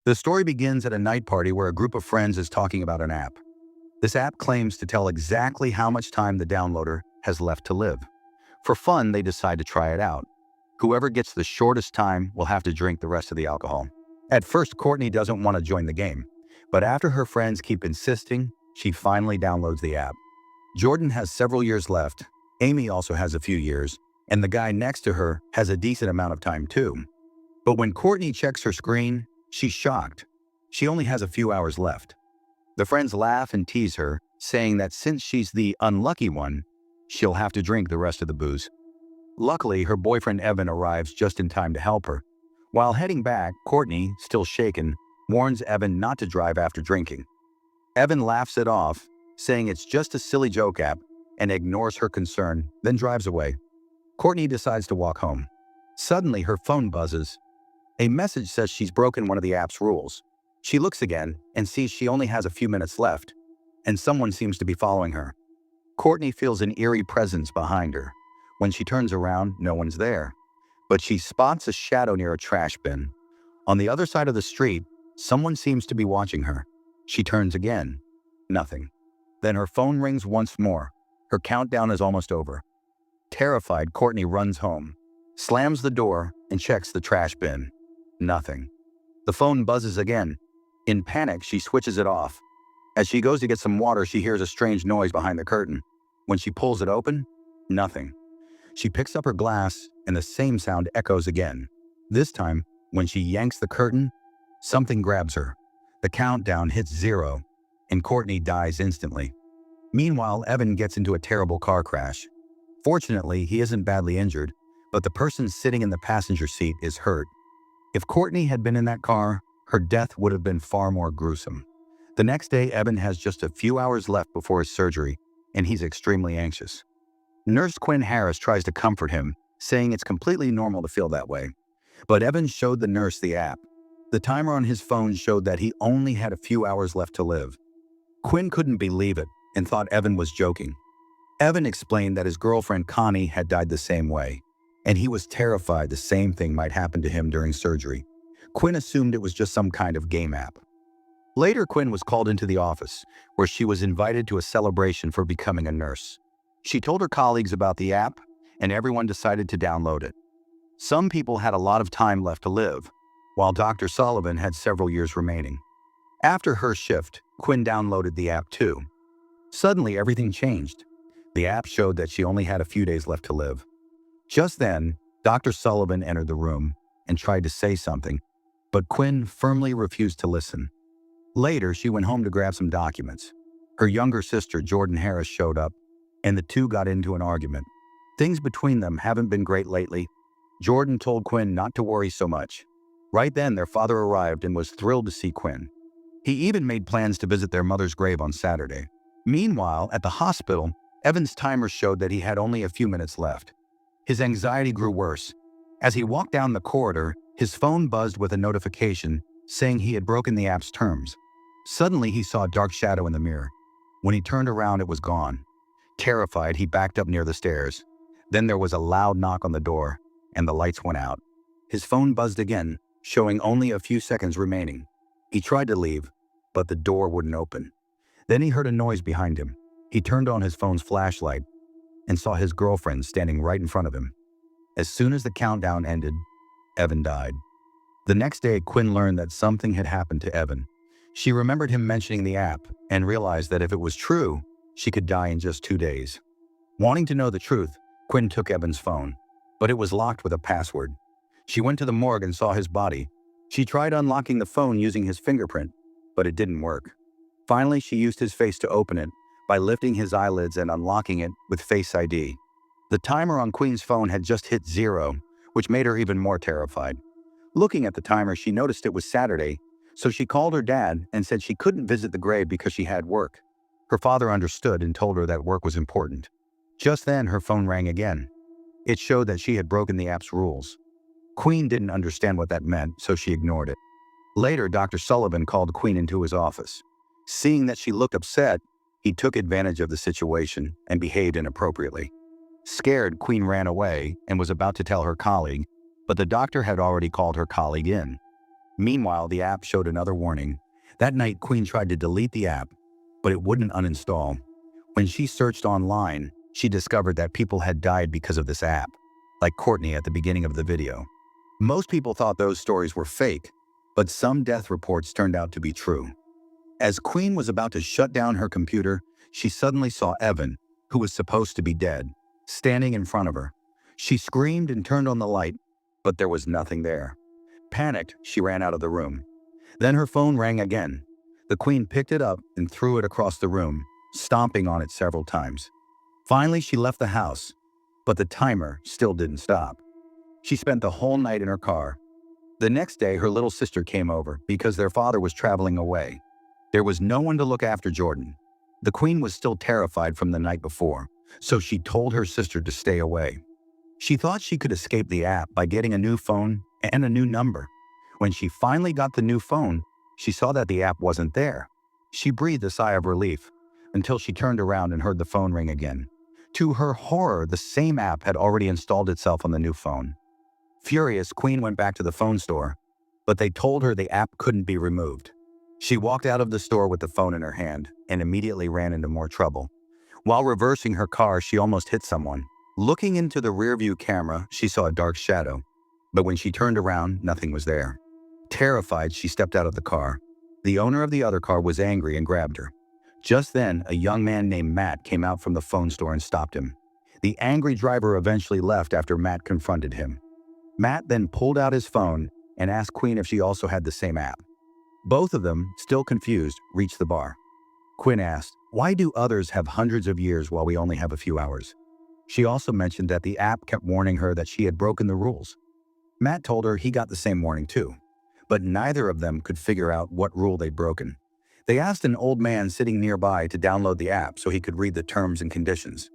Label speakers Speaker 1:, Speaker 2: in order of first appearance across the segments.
Speaker 1: The story begins at a night party where a group of friends is talking about an app. This app claims to tell exactly how much time the downloader has left to live. For fun, they decide to try it out. Whoever gets the shortest time will have to drink the rest of the alcohol. At first, Courtney doesn't want to join the game, but after her friends keep insisting, she finally downloads the app. Jordan has several years left, Amy also has a few years, and the guy next to her has a decent amount of time too. But when Courtney checks her screen, she's shocked. She only has a few hours left. The friends laugh and tease her, saying that since she's the unlucky one, she'll have to drink the rest of the booze. Luckily, her boyfriend Evan arrives just in time to help her. While heading back, Courtney, still shaken, warns Evan not to drive after drinking. Evan laughs it off, saying it's just a silly joke app, and ignores her concern, then drives away. Courtney decides to walk home. Suddenly, her phone buzzes. A message says she's broken one of the app's rules. She looks again and sees she only has a few minutes left, and someone seems to be following her. Courtney feels an eerie presence behind her. When she turns around, no one's there, but she spots a shadow near a trash bin. On the other side of the street, someone seems to be watching her. She turns again. Nothing. Then her phone rings once more. Her countdown is almost over. Terrified, Courtney runs home, slams the door, and checks the trash bin. Nothing. The phone buzzes again. In panic, she switches it off. As she goes to get some water, she hears a strange noise behind the curtain. When she pulls it open, nothing. She picks up her glass, and the same sound echoes again. This time, when she yanks the curtain, something grabs her. The countdown hits 0, and Courtney dies instantly. Meanwhile, Evan gets into a terrible car crash. Fortunately, he isn't badly injured, but the person sitting in the passenger seat is hurt. If Courtney had been in that car, her death would have been far more gruesome. The next day, Evan has just a few hours left before his surgery, and he's extremely anxious. Nurse Quinn Harris tries to comfort him, saying it's completely normal to feel that way. But Evan showed the nurse the app. The timer on his phone showed that he only had a few hours left to live. Quinn couldn't believe it and thought Evan was joking. Evan explained that his girlfriend Connie had died the same way, and he was terrified the same thing might happen to him during surgery. Quinn assumed it was just some kind of game app. Later, Quinn was called into the office, where she was invited to a celebration for becoming a nurse. She told her colleagues about the app, and everyone decided to download it. Some people had a lot of time left to live, while Dr. Sullivan had several years remaining. After her shift, Quinn downloaded the app too. Suddenly, everything changed. The app showed that she only had a few days left to live. Just then, Dr. Sullivan entered the room and tried to say something, but Quinn firmly refused to listen. Later, she went home to grab some documents. Her younger sister, Jordan Harris, showed up, and the two got into an argument. Things between them haven't been great lately. Jordan told Quinn not to worry so much. Right then, their father arrived and was thrilled to see Quinn. He even made plans to visit their mother's grave on Saturday. Meanwhile, at the hospital, Evan's timer showed that he had only a few minutes left. His anxiety grew worse. As he walked down the corridor, his phone buzzed with a notification saying he had broken the app's terms. Suddenly, he saw a dark shadow in the mirror. When he turned around, it was gone. Terrified, he backed up near the stairs. Then there was a loud knock on the door, and the lights went out. His phone buzzed again, showing only a few seconds remaining. He tried to leave, but the door wouldn't open. Then he heard a noise behind him. He turned on his phone's flashlight and saw his girlfriend standing right in front of him. As soon as the countdown ended, Evan died. The next day, Quinn learned that something had happened to Evan. She remembered him mentioning the app and realized that if it was true, she could die in just 2 days. Wanting to know the truth, Quinn took Evan's phone, but it was locked with a password. She went to the morgue and saw his body. She tried unlocking the phone using his fingerprint, but it didn't work. Finally, she used his face to open it by lifting his eyelids and unlocking it with Face ID. The timer on Queen's phone had just hit 0, which made her even more terrified. Looking at the timer, she noticed it was Saturday, so she called her dad and said she couldn't visit the grave because she had work. Her father understood and told her that work was important. Just then, her phone rang again. It showed that she had broken the app's rules. Queen didn't understand what that meant, so she ignored it. Later, Dr. Sullivan called Queen into his office. Seeing that she looked upset, he took advantage of the situation and behaved inappropriately. Scared, Queen ran away and was about to tell her colleague, but the doctor had already called her colleague in. Meanwhile, the app showed another warning. That night, Quinn tried to delete the app, but it wouldn't uninstall. When she searched online, she discovered that people had died because of this app, like Courtney at the beginning of the video. Most people thought those stories were fake, but some death reports turned out to be true. As Queen was about to shut down her computer, she suddenly saw Evan, who was supposed to be dead, standing in front of her. She screamed and turned on the light, but there was nothing there. Panicked, she ran out of the room. Then her phone rang again. The Queen picked it up and threw it across the room, stomping on it several times. Finally, she left the house, but the timer still didn't stop. She spent the whole night in her car. The next day, her little sister came over because their father was traveling away. There was no one to look after Jordan. The Queen was still terrified from the night before, so she told her sister to stay away. She thought she could escape the app by getting a new phone and a new number. When she finally got the new phone, she saw that the app wasn't there. She breathed a sigh of relief until she turned around and heard the phone ring again. To her horror, the same app had already installed itself on the new phone. Furious, Queen went back to the phone store, but they told her the app couldn't be removed. She walked out of the store with the phone in her hand and immediately ran into more trouble. While reversing her car, she almost hit someone. Looking into the rearview camera, she saw a dark shadow, but when she turned around, nothing was there. Terrified, she stepped out of the car. The owner of the other car was angry and grabbed her. Just then, a young man named Matt came out from the phone store and stopped him. The angry driver eventually left after Matt confronted him. Matt then pulled out his phone and asked Queen if she also had the same app. Both of them, still confused, reached the bar. Quinn asked, "Why do others have hundreds of years while we only have a few hours?" She also mentioned that the app kept warning her that she had broken the rules. Matt told her he got the same warning too, but neither of them could figure out what rule they'd broken. They asked an old man sitting nearby to download the app so he could read the terms and conditions.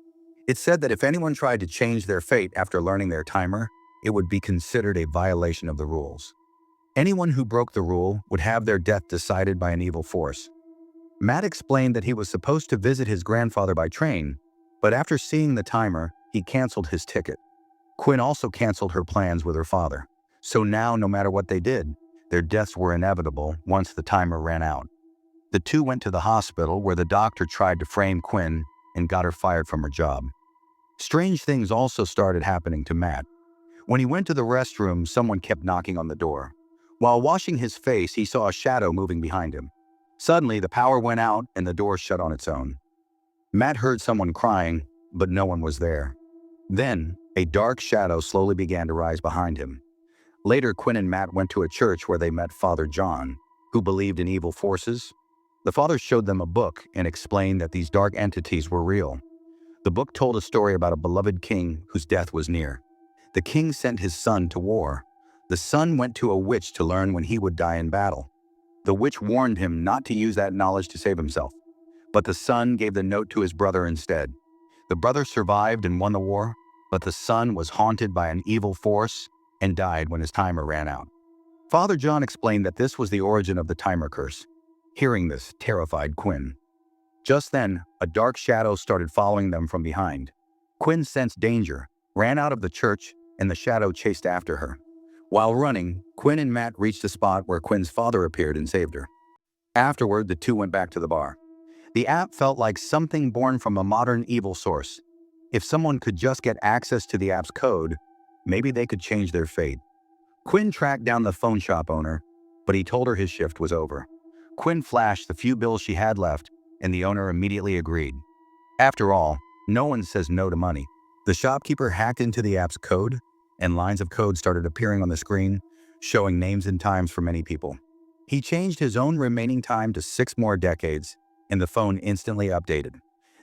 Speaker 1: It said that if anyone tried to change their fate after learning their timer, it would be considered a violation of the rules. Anyone who broke the rule would have their death decided by an evil force. Matt explained that he was supposed to visit his grandfather by train, but after seeing the timer, he canceled his ticket. Quinn also canceled her plans with her father, so now no matter what they did, their deaths were inevitable once the timer ran out. The two went to the hospital where the doctor tried to frame Quinn and got her fired from her job. Strange things also started happening to Matt. When he went to the restroom, someone kept knocking on the door. While washing his face, he saw a shadow moving behind him. Suddenly, the power went out and the door shut on its own. Matt heard someone crying, but no one was there. Then, a dark shadow slowly began to rise behind him. Later, Quinn and Matt went to a church where they met Father John, who believed in evil forces. The father showed them a book and explained that these dark entities were real. The book told a story about a beloved king whose death was near. The king sent his son to war. The son went to a witch to learn when he would die in battle. The witch warned him not to use that knowledge to save himself, but the son gave the note to his brother instead. The brother survived and won the war, but the son was haunted by an evil force and died when his timer ran out. Father John explained that this was the origin of the timer curse. Hearing this terrified Quinn. Just then, a dark shadow started following them from behind. Quinn sensed danger, ran out of the church, and the shadow chased after her. While running, Quinn and Matt reached a spot where Quinn's father appeared and saved her. Afterward, the two went back to the bar. The app felt like something born from a modern evil source. If someone could just get access to the app's code, maybe they could change their fate. Quinn tracked down the phone shop owner, but he told her his shift was over. Quinn flashed the few bills she had left, and the owner immediately agreed. After all, no one says no to money. The shopkeeper hacked into the app's code, and lines of code started appearing on the screen, showing names and times for many people. He changed his own remaining time to 6 more decades, and the phone instantly updated.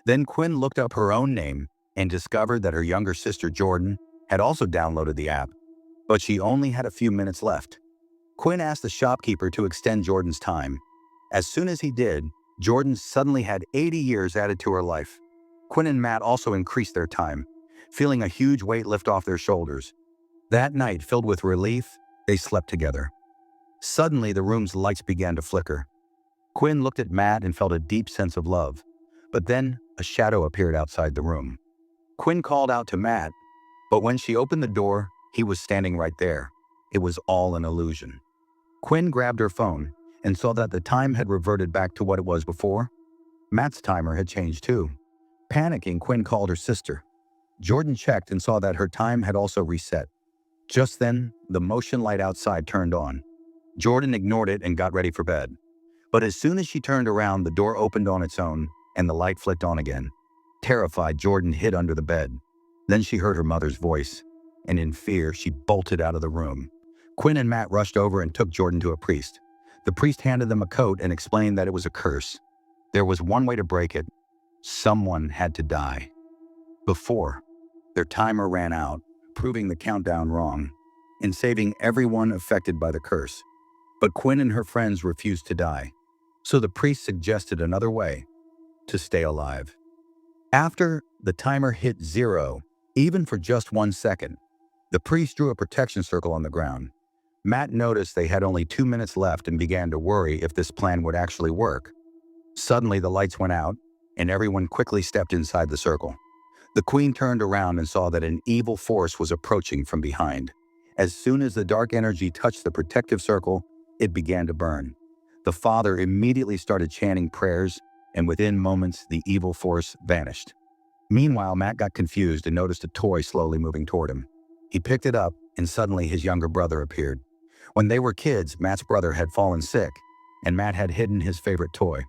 Speaker 1: Then Quinn looked up her own name and discovered that her younger sister Jordan had also downloaded the app, but she only had a few minutes left. Quinn asked the shopkeeper to extend Jordan's time. As soon as he did, Jordan suddenly had 80 years added to her life. Quinn and Matt also increased their time, feeling a huge weight lift off their shoulders. That night, filled with relief, they slept together. Suddenly, the room's lights began to flicker. Quinn looked at Matt and felt a deep sense of love, but then a shadow appeared outside the room. Quinn called out to Matt, but when she opened the door, he was standing right there. It was all an illusion. Quinn grabbed her phone and saw that the time had reverted back to what it was before. Matt's timer had changed too. Panicking, Quinn called her sister. Jordan checked and saw that her time had also reset. Just then, the motion light outside turned on. Jordan ignored it and got ready for bed. But as soon as she turned around, the door opened on its own and the light flicked on again. Terrified, Jordan hid under the bed. Then she heard her mother's voice, and in fear, she bolted out of the room. Quinn and Matt rushed over and took Jordan to a priest. The priest handed them a coat and explained that it was a curse. There was one way to break it. Someone had to die. Before their timer ran out, proving the countdown wrong, and saving everyone affected by the curse. But Quinn and her friends refused to die, so the priest suggested another way to stay alive. After the timer hit 0, even for just 1 second, the priest drew a protection circle on the ground. Matt noticed they had only 2 minutes left and began to worry if this plan would actually work. Suddenly, the lights went out, and everyone quickly stepped inside the circle. The Queen turned around and saw that an evil force was approaching from behind. As soon as the dark energy touched the protective circle, it began to burn. The father immediately started chanting prayers, and within moments, the evil force vanished. Meanwhile, Matt got confused and noticed a toy slowly moving toward him. He picked it up, and suddenly his younger brother appeared. When they were kids, Matt's brother had fallen sick, and Matt had hidden his favorite toy.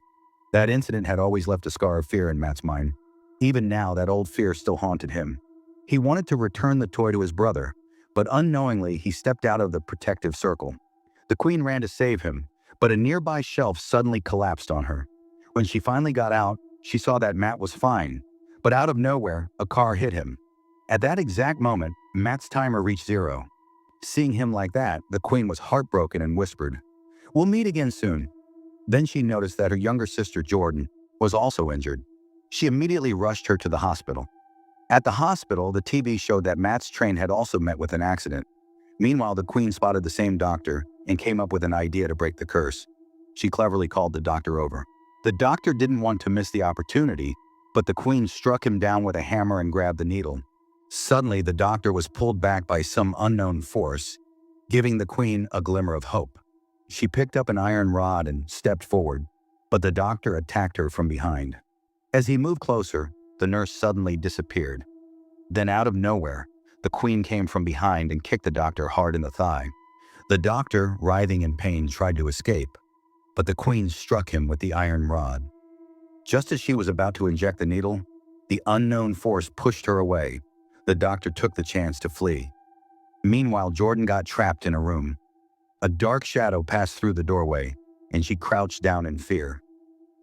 Speaker 1: That incident had always left a scar of fear in Matt's mind. Even now, that old fear still haunted him. He wanted to return the toy to his brother, but unknowingly, he stepped out of the protective circle. The Queen ran to save him, but a nearby shelf suddenly collapsed on her. When she finally got out, she saw that Matt was fine, but out of nowhere, a car hit him. At that exact moment, Matt's timer reached 0. Seeing him like that, the Queen was heartbroken and whispered, "We'll meet again soon." Then she noticed that her younger sister, Jordan, was also injured. She immediately rushed her to the hospital. At the hospital, the TV showed that Matt's train had also met with an accident. Meanwhile, the Queen spotted the same doctor and came up with an idea to break the curse. She cleverly called the doctor over. The doctor didn't want to miss the opportunity, but the Queen struck him down with a hammer and grabbed the needle. Suddenly, the doctor was pulled back by some unknown force, giving the Queen a glimmer of hope. She picked up an iron rod and stepped forward, but the doctor attacked her from behind. As he moved closer, the nurse suddenly disappeared. Then out of nowhere, the Queen came from behind and kicked the doctor hard in the thigh. The doctor, writhing in pain, tried to escape, but the Queen struck him with the iron rod. Just as she was about to inject the needle, the unknown force pushed her away. The doctor took the chance to flee. Meanwhile, Jordan got trapped in a room. A dark shadow passed through the doorway, and she crouched down in fear.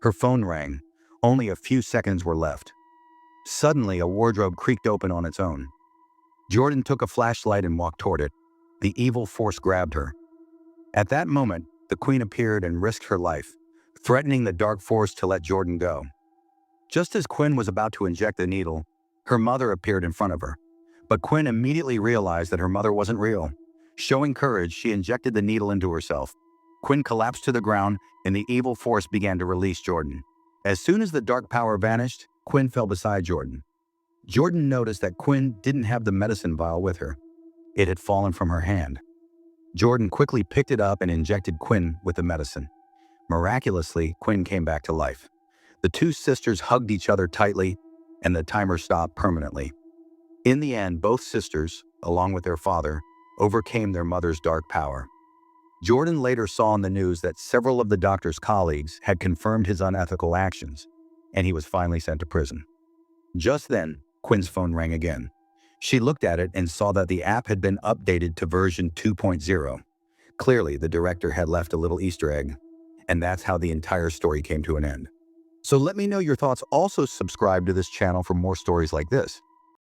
Speaker 1: Her phone rang. Only a few seconds were left. Suddenly, a wardrobe creaked open on its own. Jordan took a flashlight and walked toward it. The evil force grabbed her. At that moment, the Queen appeared and risked her life, threatening the dark force to let Jordan go. Just as Quinn was about to inject the needle, her mother appeared in front of her. But Quinn immediately realized that her mother wasn't real. Showing courage, she injected the needle into herself. Quinn collapsed to the ground, and the evil force began to release Jordan. As soon as the dark power vanished, Quinn fell beside Jordan. Jordan noticed that Quinn didn't have the medicine vial with her. It had fallen from her hand. Jordan quickly picked it up and injected Quinn with the medicine. Miraculously, Quinn came back to life. The two sisters hugged each other tightly, and the timer stopped permanently. In the end, both sisters, along with their father, overcame their mother's dark power. Jordan later saw in the news that several of the doctor's colleagues had confirmed his unethical actions, and he was finally sent to prison. Just then, Quinn's phone rang again. She looked at it and saw that the app had been updated to version 2.0. Clearly, the director had left a little Easter egg, and that's how the entire story came to an end. So let me know your thoughts. Also subscribe to this channel for more stories like this.